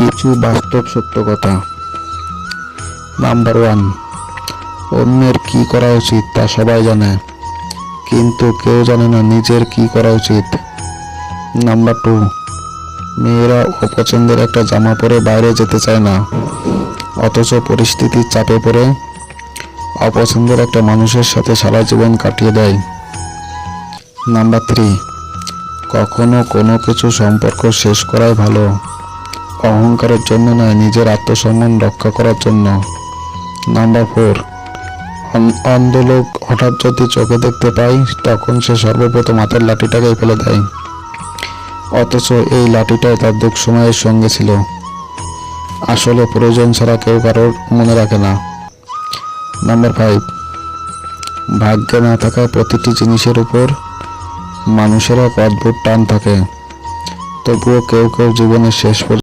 কিছু বাস্তব সত্য কথা। নাম্বার 1, অন্যের কি করা উচিত তা সবাই জানে, কিন্তু কেউ জানে না নিজের কি করা উচিত। নাম্বার 2, মেয়েরা অপছন্দের একটা জামা পরে বাইরে যেতে চায় না, অথচ পরিস্থিতির চাপে পড়ে অপছন্দের একটা মানুষের সাথে সারা জীবন কাটিয়ে দেয়। নাম্বার 3, কখনো কোনো কিছু সম্পর্ক শেষ করাই ভালো, অহংকারের জন্য নয়, নিজের আত্মসম্মান রক্ষা করার জন্য। নাম্বার 4, অন্ধ লোক হঠাৎ যদি চোখে দেখতে পায় তখন সে সর্বপ্রথম হাতের লাঠিটাকেই ফেলে দেয়, অথচ এই লাঠিটাই তার দুঃখ সময়ের সঙ্গে ছিল। আসলে প্রয়োজন ছাড়া কেউ কারোর মনে রাখে না। নাম্বার 5, ভাগ্যে না থাকা প্রতিটি জিনিসের উপর মানুষের এক অদ্ভুত টান থাকে, তবুও কেউ কেউ জীবনের শেষ পর্যন্ত